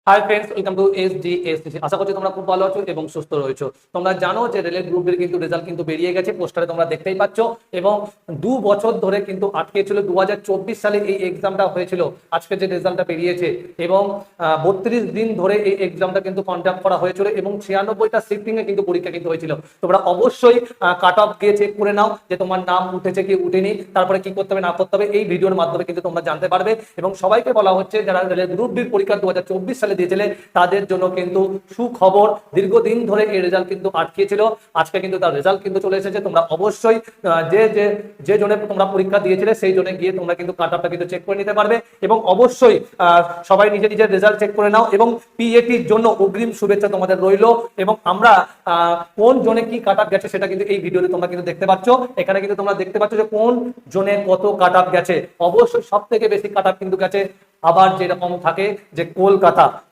High friends, welcome to SDSCC. আশা করছি তোমরা খুব ভালো আছো এবং সুস্থ রয়েছো। তোমরা জানো যে রেলের গ্রুপের কিন্তু রেজাল্ট কিন্তু বেরিয়ে গেছে, পোস্টারে তোমরা দেখতেই পাচ্ছ। এবং 2 বছর ধরে কিন্তু আটকে ছিল। 2024 সালে এই এক্সামটা হয়েছিল, আজকে যে রেজাল্টটা বেরিয়েছে। এবং 32 দিন ধরে এই এক্সামটা কিন্তু কন্ডাক্ট করা হয়েছিল এবং 96টা শিফটিংয়ে কিন্তু পরীক্ষা কিন্তু হয়েছিল। তোমরা অবশ্যই কাট অফ গিয়ে চেক করে নাও যে তোমার নাম উঠেছে কি উঠেনি, তারপরে কি করতে হবে না করতে হবে এই ভিডিওর মাধ্যমে কিন্তু তোমরা জানতে পারবে। এবং সবাইকে বলা হচ্ছে যারা রেলের গ্রুপ ডির পরীক্ষা 2024 সালে দিয়েছিলে তাদের জন্য কিন্তু সুখবর। দীর্ঘদিন ধরে এই রেজাল্ট কিন্তু আটকে ছিল, আজকে কিন্তু তার রেজাল্ট কিন্তু চলে এসেছে। তোমরা অবশ্যই যে যে যে জনে তোমরা পরীক্ষা দিয়েছিলে সেই জনে গিয়ে তোমরা কিন্তু কাট অফটা কিন্তু চেক করে নিতে পারবে। এবং অবশ্যই সবাই নিজের নিজের রেজাল্ট চেক করে নাও। এবং পিএটির জন্য অগ্রিম শুভেচ্ছা তোমাদের রইল। এবং আমরা কোন জনে কি কাট অফ গেছে সেটা কিন্তু এই ভিডিওতে তোমরা কিন্তু দেখতে পাচ্ছ। এখানে কিন্তু তোমরা দেখতে পাচ্ছ যে কোন জনে কত কাট অফ গেছে। অবশ্যই সব থেকে বেশি কাট অফ কিন্তু গেছে আবার যেরকম থাকে যে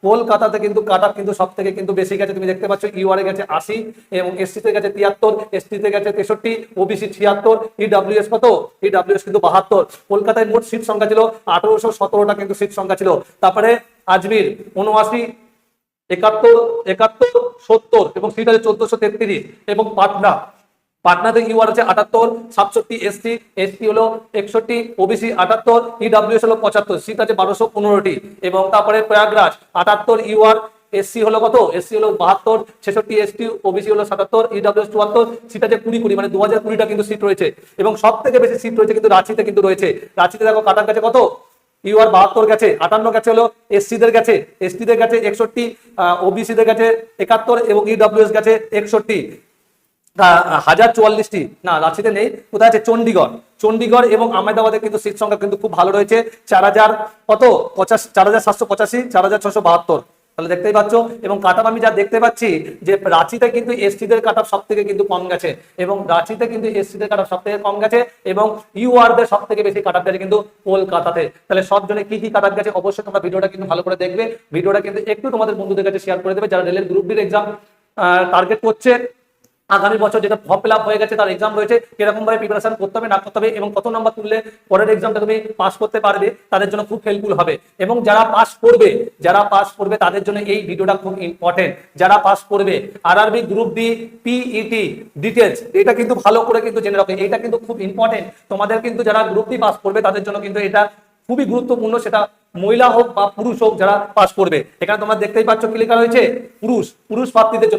কলকাতাতে কিন্তু কাট অফ কিন্তু সব থেকে কিন্তু বেশি গেছে। তুমি দেখতে পাচ্ছ ইউআর এ গেছে 80 এবং এসসিতে গেছে 73, এসটিতে গেছে 63, ওবিসি 76, ইডব্লিউএস কত, ইডব্লিউএস কিন্তু 72। কলকাতায় মোট সিট সংখ্যা ছিল 1817টা কিন্তু সিট সংখ্যা ছিল। তারপরে আজমির 79, 71, 70 এবং সিট আছে 1433। এবং পাটনাতে ইউআর আছে 78, 67 এসটি, এসটি হলো 61, ওবিসি 78, ইডব্লিউএস হলো 75, সিট আছে 1215টি। এবং তারপরে প্রয়াগরাজ 78 ইউআর, এসসি হলো কত, এসসি হলো 72, 66 এসটি, ওবিসি হলো 77, ইডব্লিউএস 74, সিট আছে 20 মানে 2020টা কিন্তু সিট রয়েছে। এবং সব থেকে বেশি সিট রয়েছে কিন্তু রাঁচিতে কিন্তু রয়েছে। রাঁচিতে দেখো কাটার কাছে কত, ইউআর 72 গেছে, 58 গেছে হলো এসসিদের গেছে, এসটিদের গেছে 61, ওবিসিদের গেছে 71 এবং ইডব্লিউএস গেছে 61। 1044টি না রাঁচিতে নেই, কোথায় আছে চণ্ডীগড় এবং আহমেদাবাদে কিন্তু সিট সংখ্যা কিন্তু খুব ভালো রয়েছে। 4000 কত 4785, 4672। তাহলে দেখতেই পাচ্ছ। এবং কাট অফ আমি যা দেখতে পাচ্ছি যে রাঁচিতে কিন্তু এসটিদের কাট অফ সব থেকে কিন্তু কম গেছে। এবং রাঁচিতে কিন্তু এসটিদের কাট অফ সব থেকে কম গেছে এবং ইউআরদের সব থেকে বেশি কাট অফ গেছে কিন্তু কলকাতাতে। তাহলে সব জনে কি কি কাট অফ গেছে অবশ্যই তোমরা ভিডিওটা কিন্তু ভালো করে দেখবে। ভিডিওটা কিন্তু একটু তোমাদের বন্ধুদের কাছে শেয়ার করে দেবে যারা রেলের গ্রুপ ডির এক্সাম টার্গেট করছে। আগামী বছর যেটা ফর্ম ফিল আপ হয়ে গেছে, তার এক্সাম রয়েছে, কিরকম ভাবে প্রিপারেশন করতে হবে না করতে হবে এবং কত নাম্বার তুললে পরের এক্সামটা তুমি পাস করতে পারবে, তাদের জন্য খুব হেল্পফুল হবে। এবং যারা পাস করবে তাদের জন্য এই ভিডিওটা খুব ইম্পর্টেন্ট। যারা পাস করবে RRB group D PET details, এটা কিন্তু ভালো করে কিন্তু জেনে রাখো, এটা কিন্তু খুব ইম্পর্টেন্ট তোমাদের। কিন্তু যারা গ্রুপ ডি পাস করবে তাদের জন্য কিন্তু এটা খুবই গুরুত্বপূর্ণ, সেটা মহিলা হোক বা পুরুষ হোক যারা পাস করবে। এখানে তোমরা দেখতেই পাচ্ছ কি লেখা রয়েছে, পুরুষ প্রার্থীদের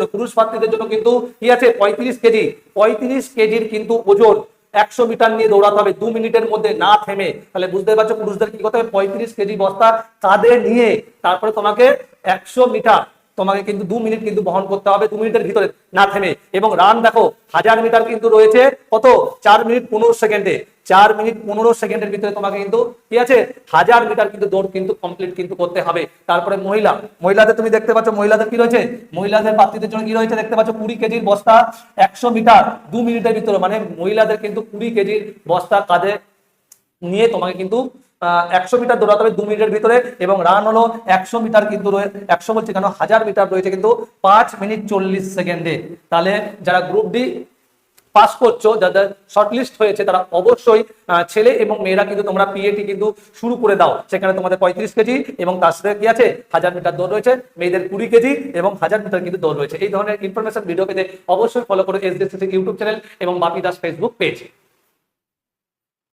জন্য কিন্তু কি আছে 35 কেজির কিন্তু ওজন, 100 মিটার নিয়ে দৌড়াতে হবে 2 মিনিটের মধ্যে না থেমে। তাহলে বুঝতে পারছো পুরুষদের কি করতে হবে, 35 কেজি বস্তা কাঁধে নিয়ে তারপরে তোমাকে 100 মিটার তোমাকে কিন্তু 2 মিনিট কিন্তু বহন করতে হবে, 2 মিনিটের ভিতরে না থেমে। এবং রান দেখো 1000 মিটার কিন্তু রয়েছে কত, 4 মিনিট 15 সেকেন্ডে। 4 মিনিট 15 সেকেন্ডের ভিতরে তোমাকে কিন্তু কি আছে 1000 মিটার কিন্তু দৌড় কিন্তু কমপ্লিট কিন্তু করতে হবে। তারপরে মহিলাদের তুমি দেখতে পাচ্ছ, মহিলাদের কি রয়েছে, মহিলাদের প্রার্থীদের জন্য কি রয়েছে দেখতে পাচ্ছ, 20 কেজির বস্তা 100 মিটার 2 মিনিটের ভিতরে। মানে মহিলাদের কিন্তু 20 কেজির বস্তা কাঁধে নিয়ে তোমাকে কিন্তু 100 মিটার দৌড়াতে হবে 2 মিনিটের ভিতরে। এবং রান হলো 100 মিটার কিন্তু 100 বলছি কেন, 1000 মিটার রয়েছে কিন্তু 5 মিনিট 40 সেকেন্ডে। তাহলে যারা গ্রুপ ডি পাস করছো, যাদের শর্টলিস্ট হয়েছে, তারা অবশ্যই ছেলে এবং মেয়েরা কিন্তু তোমরা পিএটি কিন্তু শুরু করে দাও। সেখানে তোমাদের 35 কেজি এবং তার সাথে কি আছে 1000 মিটার দৌড় রয়েছে, মেয়েদের 20 কেজি এবং 1000 মিটার কিন্তু দৌড় রয়েছে। এই ধরনের ইনফরমেশন ভিডিও পেতে অবশ্যই ফলো করো এসডিএসসি ইউটিউব চ্যানেল এবং বাপি দাস ফেসবুক পেজ।